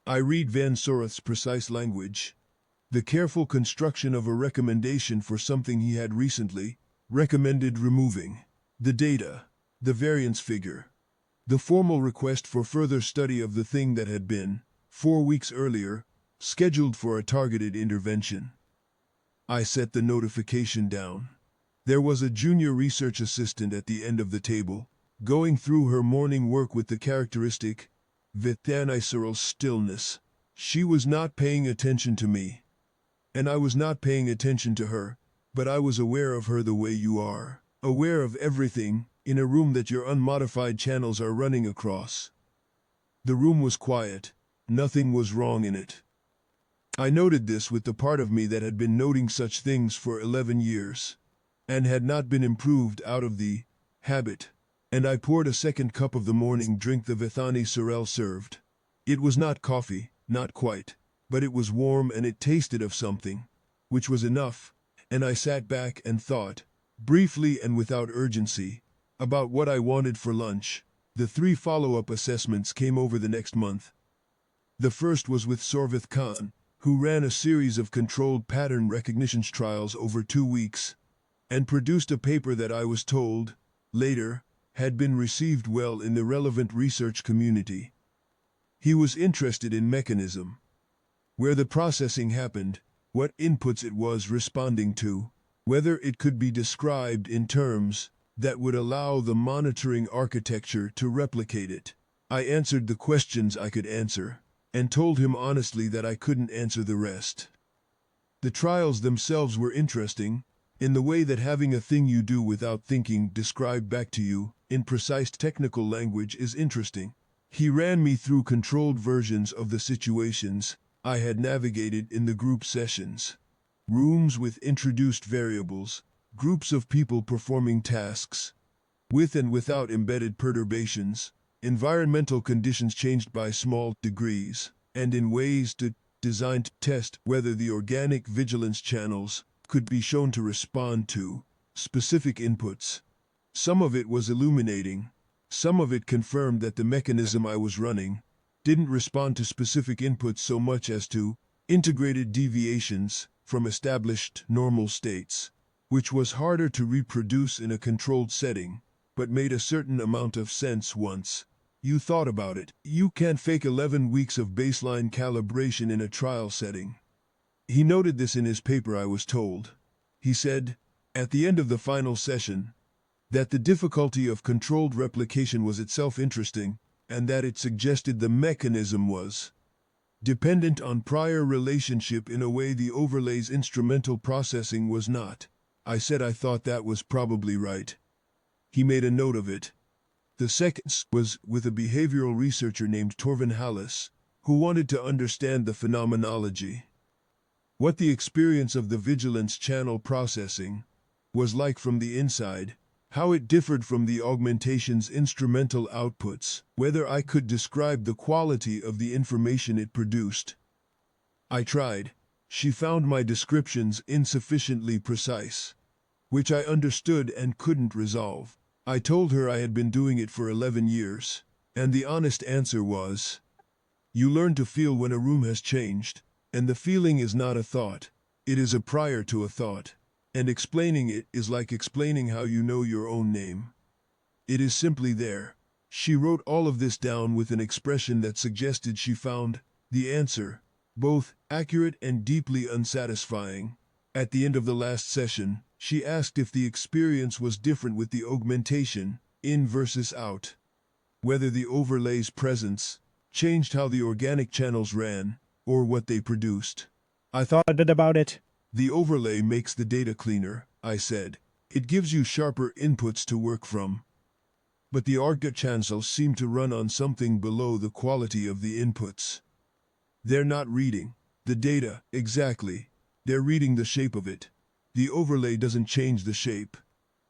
I read Van Sorath's precise language, the careful construction of a recommendation for something he had recently recommended removing, the data, the variance figure, the formal request for further study of the thing that had been, 4 weeks earlier, scheduled for a targeted intervention. I set the notification down. There was a junior research assistant at the end of the table, going through her morning work with the characteristic, visceral stillness. She was not paying attention to me, and I was not paying attention to her, but I was aware of her the way you are, aware of everything in a room that your unmodified channels are running across. The room was quiet. Nothing was wrong in it. I noted this with the part of me that had been noting such things for 11 years, and had not been improved out of the habit, and I poured a second cup of the morning drink the Vithani Sorel served. It was not coffee, not quite, but it was warm and it tasted of something, which was enough, and I sat back and thought, briefly and without urgency, about what I wanted for lunch. The 3 follow-up assessments came over the next month. The first was with Sorvith Khan, who ran a series of controlled pattern recognition trials over 2 weeks, and produced a paper that I was told, later, had been received well in the relevant research community. He was interested in mechanism, where the processing happened, what inputs it was responding to, whether it could be described in terms that would allow the monitoring architecture to replicate it. I answered the questions I could answer, and told him honestly that I couldn't answer the rest. The trials themselves were interesting, in the way that having a thing you do without thinking described back to you in precise technical language is interesting. He ran me through controlled versions of the situations I had navigated in the group sessions. Rooms with introduced variables, groups of people performing tasks, with and without embedded perturbations, environmental conditions changed by small degrees, and in ways designed to test whether the organic vigilance channels could be shown to respond to specific inputs. Some of it was illuminating. Some of it confirmed that the mechanism I was running didn't respond to specific inputs so much as to integrated deviations from established normal states, which was harder to reproduce in a controlled setting, but made a certain amount of sense once you thought about it. You can't fake 11 weeks of baseline calibration in a trial setting. He noted this in his paper, I was told. He said, at the end of the final session, that the difficulty of controlled replication was itself interesting, and that it suggested the mechanism was dependent on prior relationship in a way the overlay's instrumental processing was not. I said I thought that was probably right. He made a note of it. The second was with a behavioral researcher named Torvin Hallis, who wanted to understand the phenomenology. What the experience of the vigilance channel processing was like from the inside, how it differed from the augmentation's instrumental outputs, whether I could describe the quality of the information it produced. I tried. She found my descriptions insufficiently precise, which I understood and couldn't resolve. I told her I had been doing it for 11 years, and the honest answer was, you learn to feel when a room has changed, and the feeling is not a thought, it is a prior to a thought, and explaining it is like explaining how you know your own name. It is simply there. She wrote all of this down with an expression that suggested she found the answer both accurate and deeply unsatisfying. At the end of the last session, she asked if the experience was different with the augmentation, in versus out. Whether the overlay's presence changed how the organic channels ran, or what they produced. I thought a bit about it. The overlay makes the data cleaner, I said. It gives you sharper inputs to work from. But the ARGA channels seem to run on something below the quality of the inputs. They're not reading the data, exactly. They're reading the shape of it. The overlay doesn't change the shape.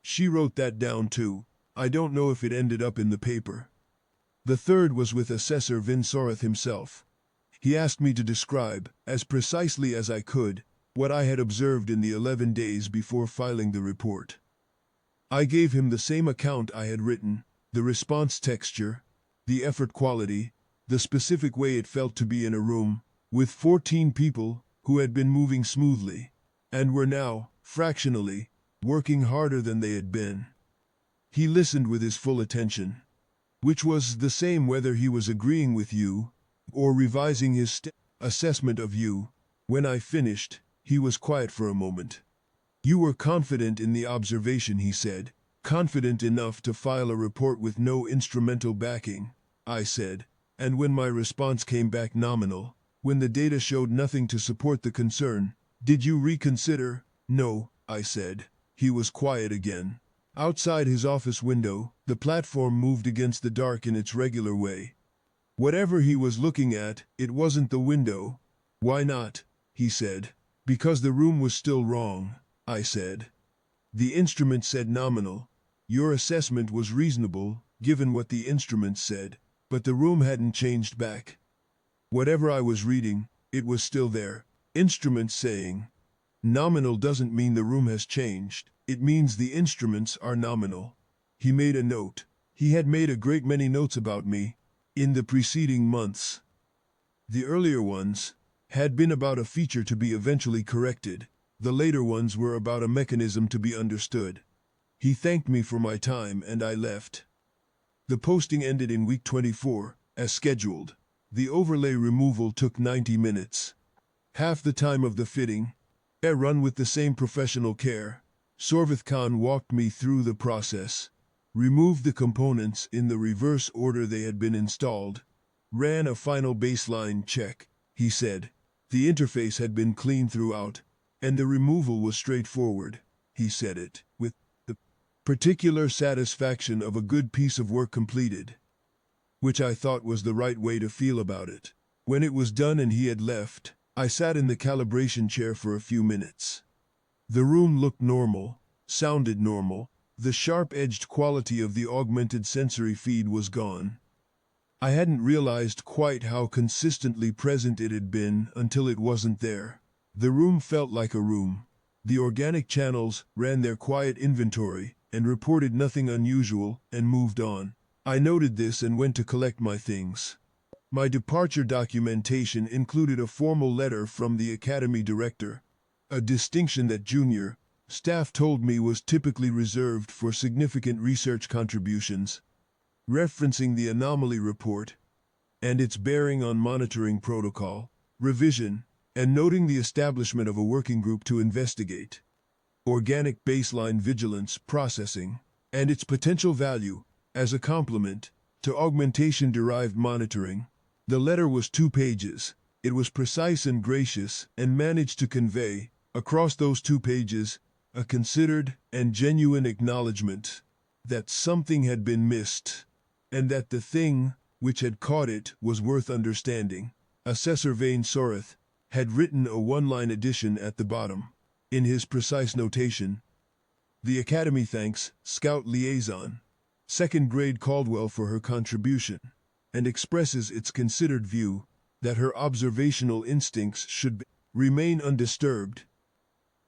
She wrote that down too. I don't know if it ended up in the paper. The third was with Assessor Vin Sorath himself. He asked me to describe, as precisely as I could, what I had observed in the 11 days before filing the report. I gave him the same account I had written, the response texture, the effort quality, the specific way it felt to be in a room, with 14 people who had been moving smoothly, and were now, fractionally, working harder than they had been. He listened with his full attention, which was the same whether he was agreeing with you or revising his assessment of you. When I finished, he was quiet for a moment. You were confident in the observation, he said, confident enough to file a report with no instrumental backing, I said, and when my response came back nominal, when the data showed nothing to support the concern, did you reconsider? No, I said. He was quiet again. Outside his office window, the platform moved against the dark in its regular way. Whatever he was looking at, it wasn't the window. Why not? He said. Because the room was still wrong, I said. The instrument said nominal. Your assessment was reasonable, given what the instrument said, but the room hadn't changed back. Whatever I was reading, it was still there. Instruments saying. Nominal doesn't mean the room has changed. It means the instruments are nominal. He made a note. He had made a great many notes about me in the preceding months. The earlier ones had been about a feature to be eventually corrected. The later ones were about a mechanism to be understood. He thanked me for my time and I left. The posting ended in week 24, as scheduled. The overlay removal took 90 minutes. Half the time of the fitting, run with the same professional care, Sorvith Khan walked me through the process, removed the components in the reverse order they had been installed, ran a final baseline check, he said. The interface had been clean throughout, and the removal was straightforward, he said it, with the particular satisfaction of a good piece of work completed, which I thought was the right way to feel about it. When it was done and he had left, I sat in the calibration chair for a few minutes. The room looked normal, sounded normal, the sharp-edged quality of the augmented sensory feed was gone. I hadn't realized quite how consistently present it had been until it wasn't there. The room felt like a room. The organic channels ran their quiet inventory and reported nothing unusual and moved on. I noted this and went to collect my things. My departure documentation included a formal letter from the academy director, a distinction that junior staff told me was typically reserved for significant research contributions, referencing the anomaly report and its bearing on monitoring protocol, revision, and noting the establishment of a working group to investigate organic baseline vigilance processing and its potential value as a complement to augmentation-derived monitoring. The letter was 2 pages. It was precise and gracious and managed to convey, across those 2 pages, a considered and genuine acknowledgement that something had been missed, and that the thing which had caught it was worth understanding. Assessor Vane Soreth had written a 1-line addition at the bottom. In his precise notation, "The Academy thanks Scout Liaison, 2nd grade Caldwell for her contribution, and expresses its considered view that her observational instincts should remain undisturbed."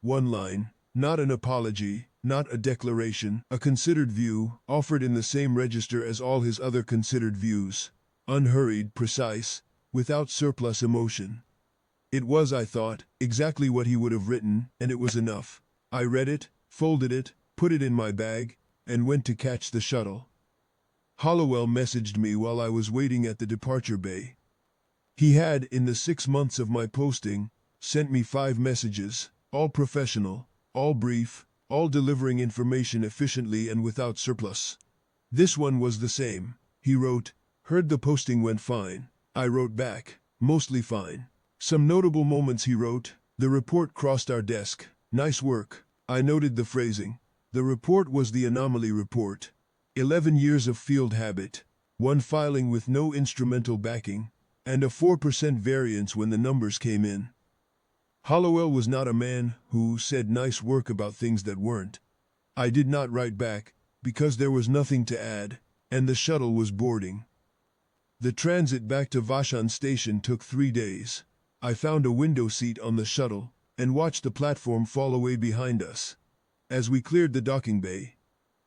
1 line, not an apology, not a declaration, a considered view, offered in the same register as all his other considered views, unhurried, precise, without surplus emotion. It was, I thought, exactly what he would have written, and it was enough. I read it, folded it, put it in my bag, and went to catch the shuttle. Hollowell messaged me while I was waiting at the departure bay. He had, in the 6 months of my posting, sent me 5 messages, all professional, all brief, all delivering information efficiently and without surplus. This one was the same. He wrote, "Heard the posting went fine." I wrote back, "Mostly fine." Some notable moments, he wrote, "The report crossed our desk. Nice work." I noted the phrasing. The report was the anomaly report. 11 years of field habit, 1 filing with no instrumental backing, and a 4% variance when the numbers came in. Hollowell was not a man who said nice work about things that weren't. I did not write back, because there was nothing to add, and the shuttle was boarding. The transit back to Vashan station took 3 days. I found a window seat on the shuttle, and watched the platform fall away behind us. As we cleared the docking bay,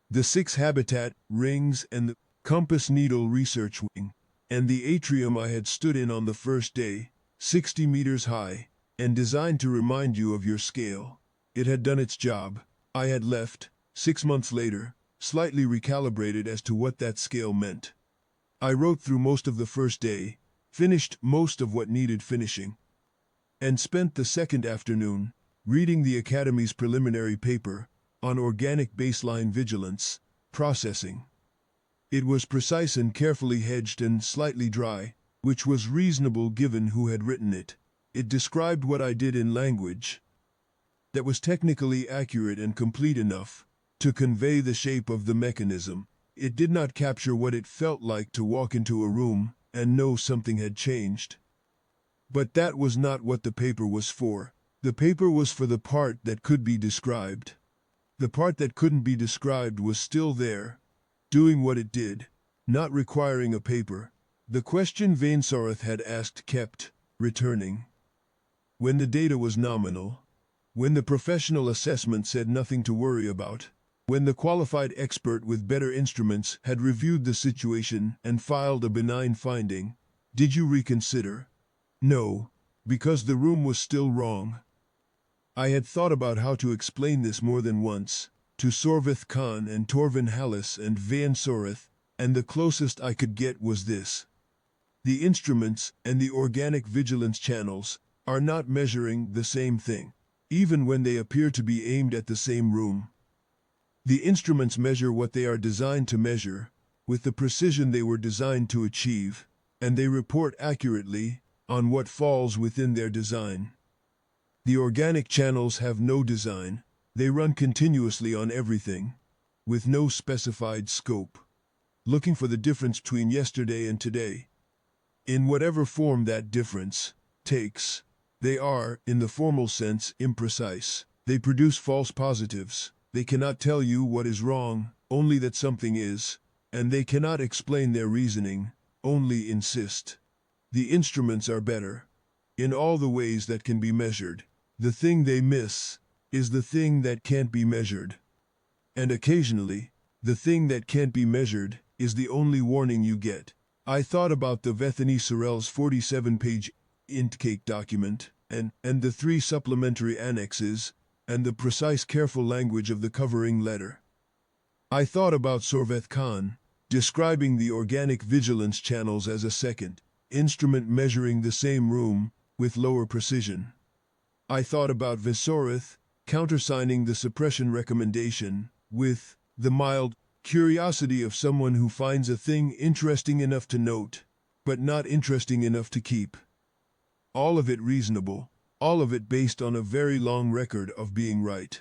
the 6 habitat rings and the compass needle research wing, and the atrium I had stood in on the first day, 60 meters high, and designed to remind you of your scale. It had done its job. I had left, 6 months later, slightly recalibrated as to what that scale meant. I wrote through most of the first day, finished most of what needed finishing, and spent the second afternoon reading the Academy's preliminary paper on organic baseline vigilance processing. It was precise and carefully hedged and slightly dry, which was reasonable given who had written it. It described what I did in language that was technically accurate and complete enough to convey the shape of the mechanism. It did not capture what it felt like to walk into a room and know something had changed. But that was not what the paper was for. The paper was for the part that could be described. The part that couldn't be described was still there, doing what it did, not requiring a paper. The question Vane Soreth had asked kept returning. When the data was nominal, when the professional assessment said nothing to worry about, when the qualified expert with better instruments had reviewed the situation and filed a benign finding, did you reconsider? No, because the room was still wrong. I had thought about how to explain this more than once, to Sorvith Khan and Torvin Hallis and Vane Soreth, and the closest I could get was this. The instruments and the organic vigilance channels are not measuring the same thing, even when they appear to be aimed at the same room. The instruments measure what they are designed to measure, with the precision they were designed to achieve, and they report accurately on what falls within their design. The organic channels have no design. They run continuously on everything, with no specified scope, looking for the difference between yesterday and today. In whatever form that difference takes, they are, in the formal sense, imprecise. They produce false positives. They cannot tell you what is wrong, only that something is, and they cannot explain their reasoning, only insist. The instruments are better in all the ways that can be measured. The thing they miss is the thing that can't be measured. And occasionally, the thing that can't be measured is the only warning you get. I thought about the Bethany Sorrell's 47-page intake document, and the 3 supplementary annexes, and the precise careful language of the covering letter. I thought about Sorveth Khan, describing the organic vigilance channels as a second instrument measuring the same room, with lower precision. I thought about Visorith, countersigning the suppression recommendation, with the mild curiosity of someone who finds a thing interesting enough to note, but not interesting enough to keep. All of it reasonable, all of it based on a very long record of being right.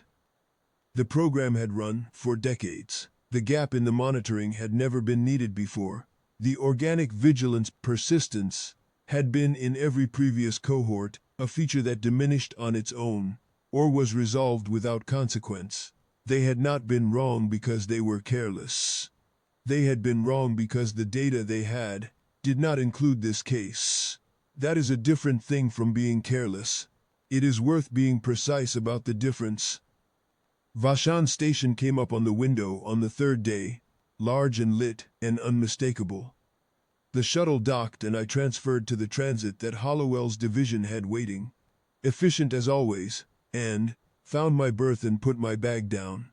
The program had run for decades. The gap in the monitoring had never been needed before. The organic vigilance persistence had been in every previous cohort, a feature that diminished on its own, or was resolved without consequence. They had not been wrong because they were careless. They had been wrong because the data they had did not include this case. That is a different thing from being careless. It is worth being precise about the difference. Vashan Station came up on the window on the 3rd day, large and lit and unmistakable. The shuttle docked and I transferred to the transit that Hollowell's division had waiting, efficient as always, and found my berth and put my bag down.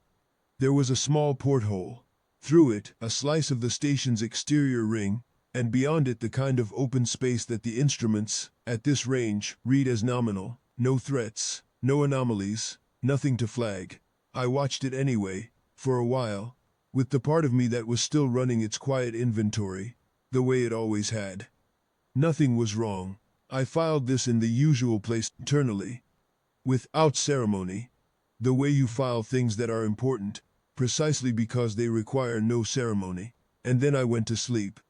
There was a small porthole. Through it, a slice of the station's exterior ring, and beyond it the kind of open space that the instruments, at this range, read as nominal. No threats, no anomalies, nothing to flag. I watched it anyway, for a while, with the part of me that was still running its quiet inventory, the way it always had. Nothing was wrong. I filed this in the usual place internally, without ceremony, the way you file things that are important, precisely because they require no ceremony. And then I went to sleep.